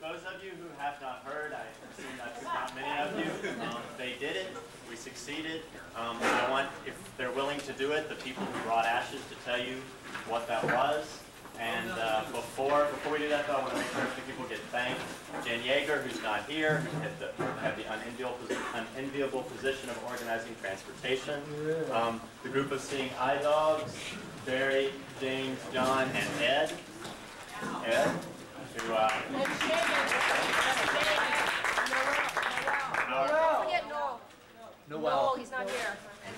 those of you who have not heard, I assume that's not many of you, they did it. We succeeded. I want, if they're willing to do it, the people who brought ashes to tell you what that was. And before we do that, though, I want to make sure that people get thanked. Jen Yeager, who's not here, had the unenviable position of organizing transportation. The group of Seeing Eye Dogs, Barry, James, John, and Ed. Who, No, he's not here.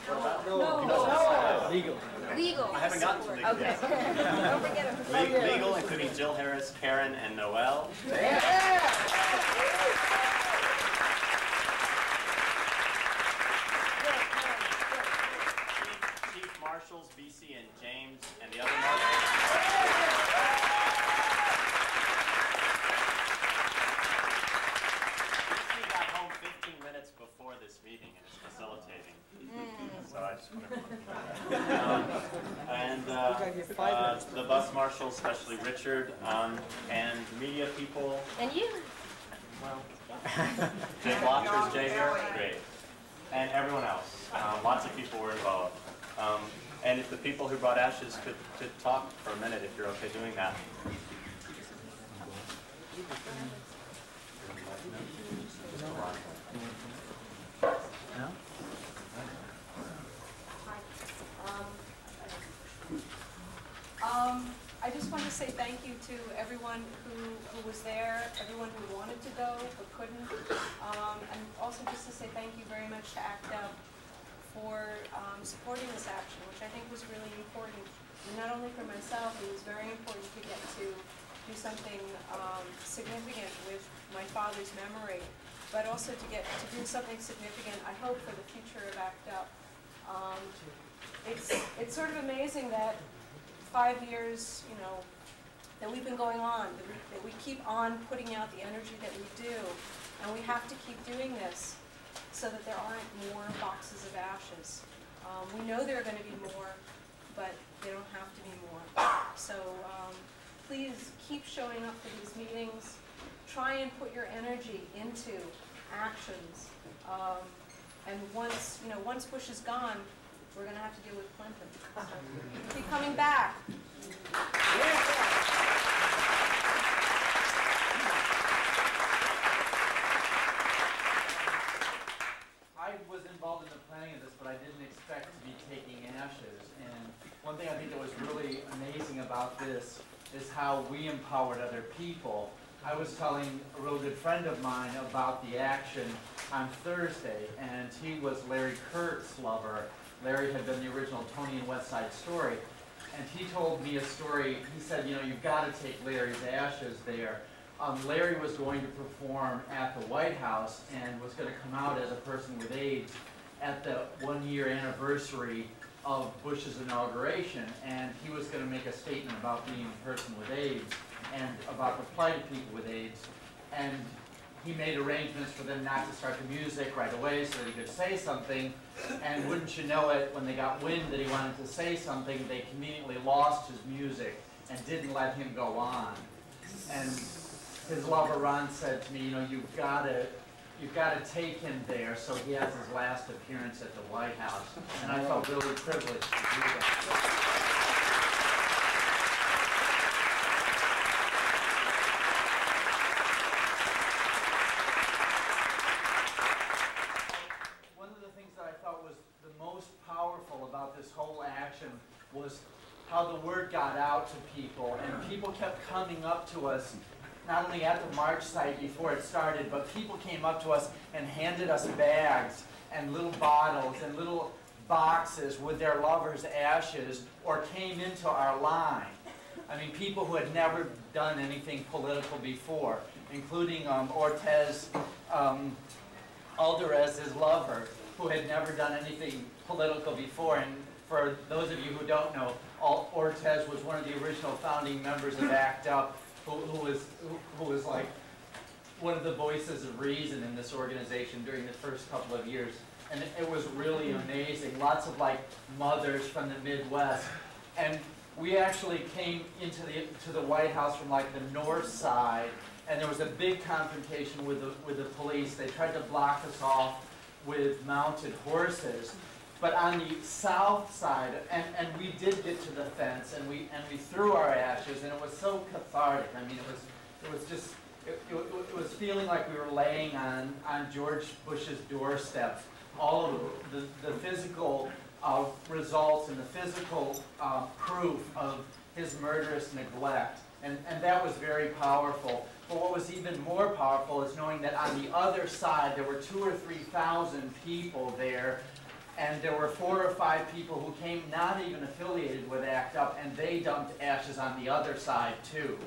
No. Legal. I haven't gotten to legal yet. Don't forget him. Legal, including Jill Harris, Karen, and Noel. Chief Marshals, BC and James, and the other marshals. BC got home 15 minutes before this meeting and is facilitating. So I just want to and the bus marshals, especially Richard, and media people. And you. Well, Jay Blockers, Jay here, great. And everyone else. Lots of people were involved. And if the people who brought ashes could talk for a minute, if you're okay doing that. No? I just want to say thank you to everyone who was there, everyone who wanted to go but couldn't, and also just to say thank you very much to ACT UP for supporting this action, which I think was really important. And not only for myself, it was very important to get to do something significant with my father's memory, but also to get to do something significant, I hope, for the future of ACT UP. It's sort of amazing that 5 years, you know, that we've been going on, that we keep on putting out the energy that we do, and we have to keep doing this so that there aren't more boxes of ashes. We know there are going to be more, but they don't have to be more. So please keep showing up for these meetings. Try and put your energy into actions. And once Bush is gone, we're going to have to deal with Clinton. So keep coming back. I was involved in the planning of this, but I didn't expect to be taking ashes. And one thing I think that was really amazing about this is how we empowered other people. I was telling a real good friend of mine about the action on Thursday, and he was Larry Kurt's lover. Larry had done the original Tony and West Side Story, and he told me a story. He said, you know, you've got to take Larry's ashes there. Larry was going to perform at the White House and was going to come out as a person with AIDS at the 1-year anniversary of Bush's inauguration, and he was going to make a statement about being a person with AIDS and about the plight of people with AIDS. And he made arrangements for them not to start the music right away so that he could say something. And wouldn't you know it, when they got wind that he wanted to say something, they conveniently lost his music and didn't let him go on. And his lover Ron said to me, you know, you've got to take him there so he has his last appearance at the White House. And I felt really privileged to do that. This whole action was how the word got out to people, and people kept coming up to us, not only at the march site before it started, but people came up to us and handed us bags and little bottles and little boxes with their lovers' ashes, or came into our line. I mean, people who had never done anything political before, including Ortez Alderez's lover, who had never done anything political before. And for those of you who don't know, Ortez was one of the original founding members of ACT UP, who was like one of the voices of reason in this organization during the first couple of years. And it was really amazing. Lots of like mothers from the Midwest. And we actually came to the White House from like the north side, and there was a big confrontation with the police. They tried to block us off with mounted horses. But on the south side, and we did get to the fence, and we threw our ashes, and it was so cathartic. I mean, it was feeling like we were laying on George Bush's doorstep. All of the physical results and the physical proof of his murderous neglect, and that was very powerful. But what was even more powerful is knowing that on the other side there were 2,000 or 3,000 people there. And there were 4 or 5 people who came not even affiliated with ACT UP, and they dumped ashes on the other side too.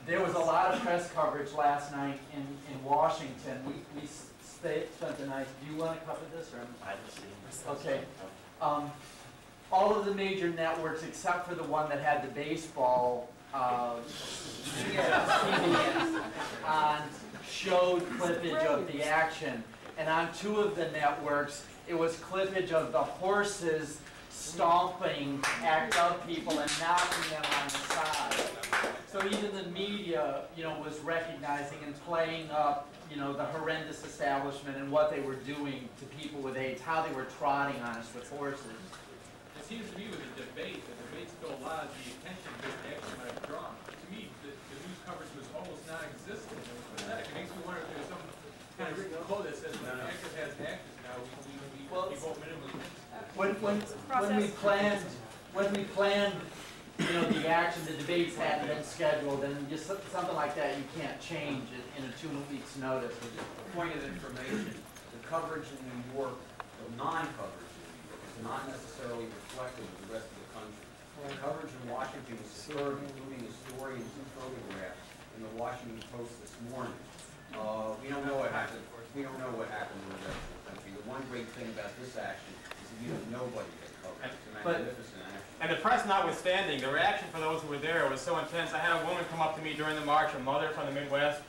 There was a lot of press coverage last night in Washington. We spent the night. Do you want to cover this? Or? I haven't seen this. Okay. All of the major networks, except for the one that had the baseball CBS on, showed clippage of the action. And on 2 of the networks, it was clippage of the horses stomping ACT UP people and knocking them on the side. So even the media, was recognizing and playing up, the horrendous establishment and what they were doing to people with AIDS, how they were trotting on us with horses. It seems to me with the debate stole a lot of the attention this action might have drawn. To me, the news coverage was almost non-existent. It was pathetic. It makes me wonder if there's some kind of written code that says when an actor has actors now, we vote minimally. When we planned, the action, the debates hadn't been scheduled, and just something like that you can't change in a 2 weeks' notice. A point of information: the coverage in New York, the non-coverage in New York, is not necessarily reflective of the rest of the country. The coverage in Washington was superb, including a story and 2 photographs in the Washington Post this morning. We don't know what happened. We don't know what happened in the rest of the country. The one great thing about this action is that you have nobody that covers. It's a magnificent action. And the press notwithstanding, the reaction for those who were there was so intense. I had a woman come up to me during the march, a mother from the Midwest,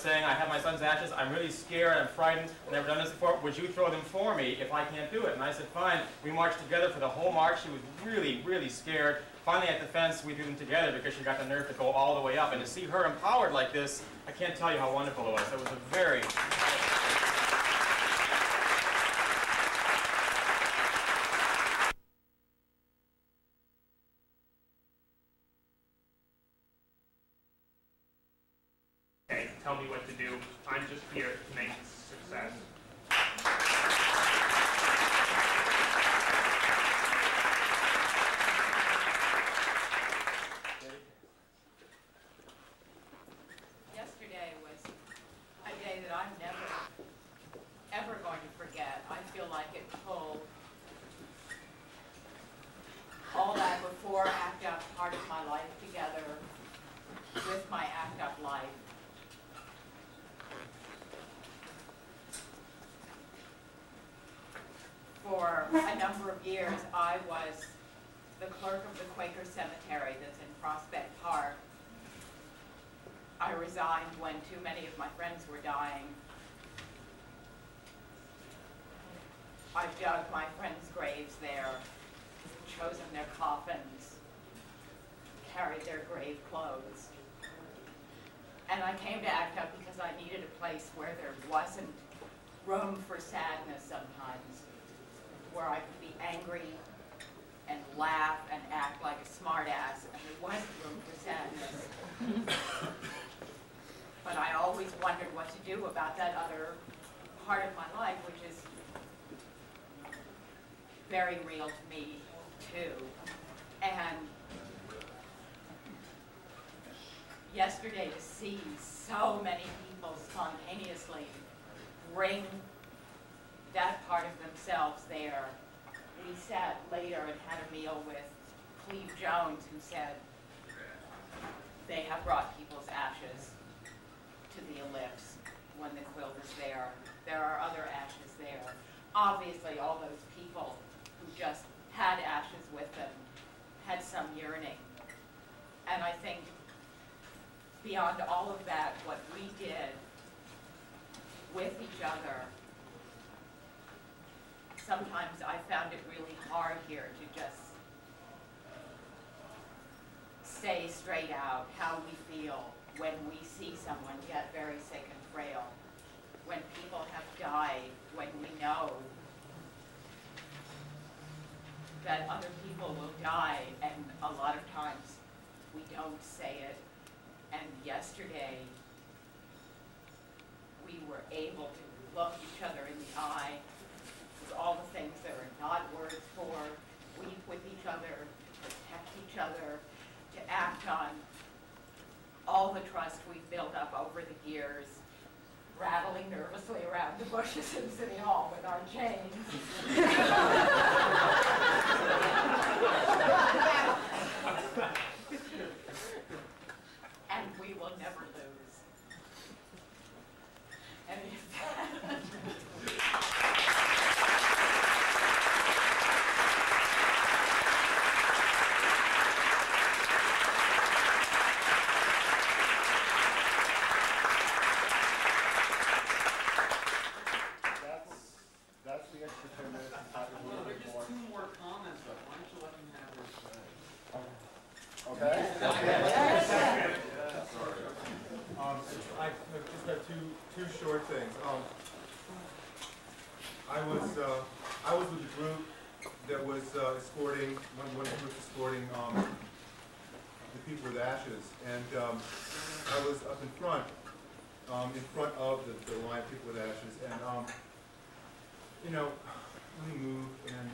saying, I have my son's ashes, I'm really scared, I'm frightened, I've never done this before, would you throw them for me if I can't do it? And I said, fine. We marched together for the whole march. She was really, really scared. Finally at the fence, we threw them together because she got the nerve to go all the way up. And to see her empowered like this, I can't tell you how wonderful it was. It was a very... Tell me what to do. I'm just here to make success. Yesterday was a day that I'm never, ever going to forget. I feel like it pulled all that before ACT UP part of my life together with my ACT UP life. For a number of years, I was the clerk of the Quaker Cemetery that's in Prospect Park. I resigned when too many of my friends were dying. I've dug my friends' graves there, chosen their coffins, carried their grave clothes. And I came to ACT UP because I needed a place where there wasn't room for sadness sometimes, where I could be angry and laugh and act like a smartass, and there wasn't room for sadness. But I always wondered what to do about that other part of my life, which is very real to me, too. And yesterday, to see so many people spontaneously bring that part of themselves there. We sat later and had a meal with Cleve Jones, who said they have brought people's ashes to the ellipse when the quilt is there. There are other ashes there. Obviously, all those people who just had ashes with them had some yearning. And I think beyond all of that, what we did with each other, sometimes I found it really hard here to just say straight out how we feel when we see someone get very sick and frail, when people have died, when we know that other people will die, and a lot of times we don't say it. And yesterday, we were able to look each other in the eye with all the things that are not words for, weep with each other, protect each other, to act on all the trust we've built up over the years, rattling nervously around the bushes in City Hall with our chains. And we will never lose any of that. That's the extra 10 minutes. Well, there's just 2 more comments up. Why don't you let him have his say? Okay? I just have two short things. I was with a group that was escorting one of the groups escorting the people with ashes, and I was up in front of the line of people with ashes, and you know, really moved and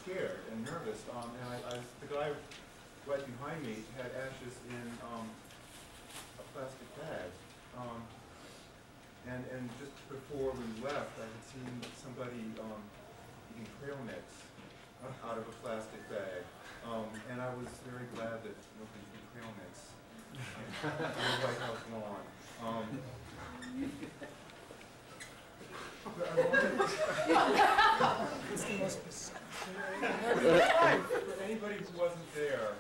scared and nervous. And the guy right behind me had ashes in a plastic bag. And just before we left, I had seen somebody eating trail mix out of a plastic bag. And I was very glad that nobody ate trail mix in the White House lawn. It's the most specific. For anybody who wasn't there,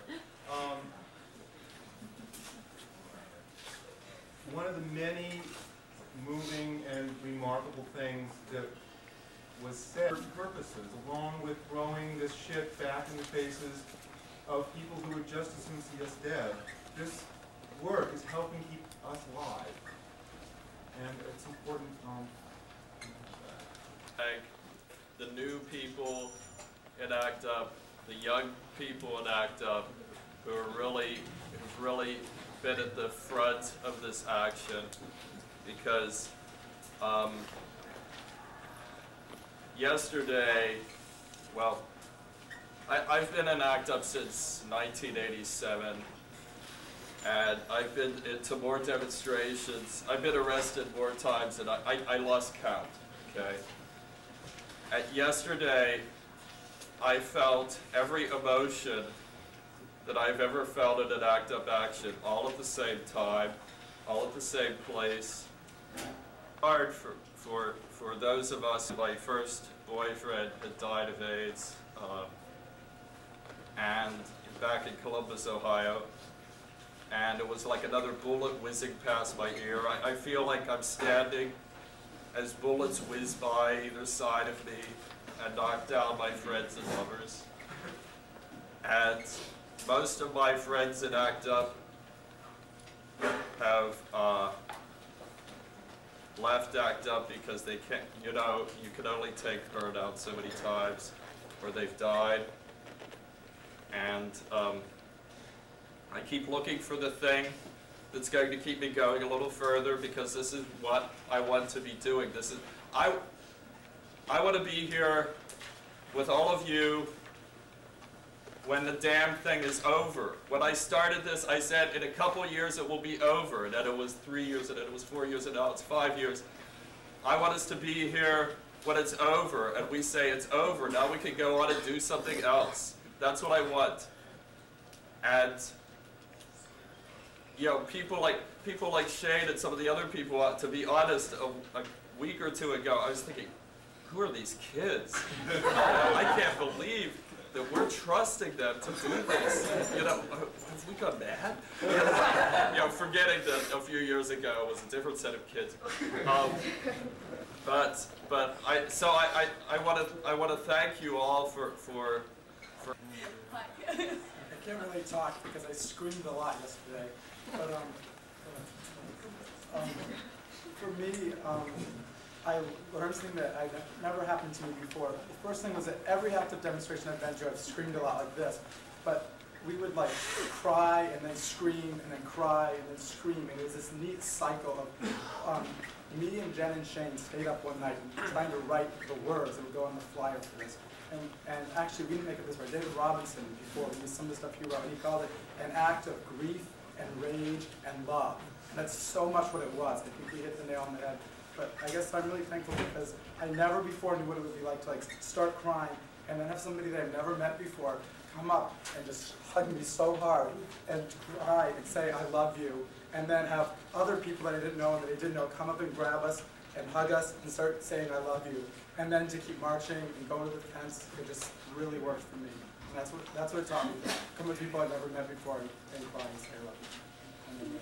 one of the many moving and remarkable things that was said for purposes, along with throwing this shit back in the faces of people who would just as soon see us dead. This work is helping keep us alive, and it's important. Thank the new people at ACTUP, the young people at ACTUP, who've really been at the front of this action, because yesterday, well, I've been in ACTUP since 1987, and I've been to more demonstrations. I've been arrested more times than I lost count, okay? Yesterday, I felt every emotion that I've ever felt at an ACTUP action, all at the same time, all at the same place. Hard for those of us. My first boyfriend had died of AIDS, and back in Columbus, Ohio, and it was like another bullet whizzing past my ear. I feel like I'm standing as bullets whiz by either side of me and knock down my friends and lovers. And most of my friends in ACTUP have left ACTUP because they can't, you know, you can only take burnout so many times, or they've died. And I keep looking for the thing that's going to keep me going a little further, because this is what I want to be doing. This is, I want to be here with all of you when the damn thing is over. When I started this, I said in a couple years it will be over, and then it was 3 years, and then it was 4 years, and now it's 5 years. I want us to be here when it's over, and we say it's over. Now we can go on and do something else. That's what I want. And you know, people like Shane and some of the other people, to be honest, a week or two ago, I was thinking, who are these kids? I can't believe that we're trusting them to do this. You know, have we gone mad? You know, forgetting that a few years ago it was a different set of kids. But I want to thank you all for can't really talk because I screamed a lot yesterday. But for me, I learned something that had never happened to me before. The first thing was that every active demonstration I've been to, I've screamed a lot like this. But we would like cry and then scream and then cry and then scream. And it was this neat cycle of me and Jen and Shane stayed up one night trying to write the words that would go on the flyer for this. And actually, we didn't make it this way. David Robinson, before, he used some of the stuff he wrote, and he called it an act of grief and rage and love. And that's so much what it was. I think we hit the nail on the head. But I guess I'm really thankful because I never before knew what it would be like to start crying and then have somebody that I've never met before come up and just hug me so hard and cry and say, I love you. And then have other people that I didn't know and that I didn't know come up and grab us and hug us and start saying, I love you. And then to keep marching and going to the tents, it just really worked for me. And that's what it taught me. Come with people I've never met before and cry and say, I love you. And then,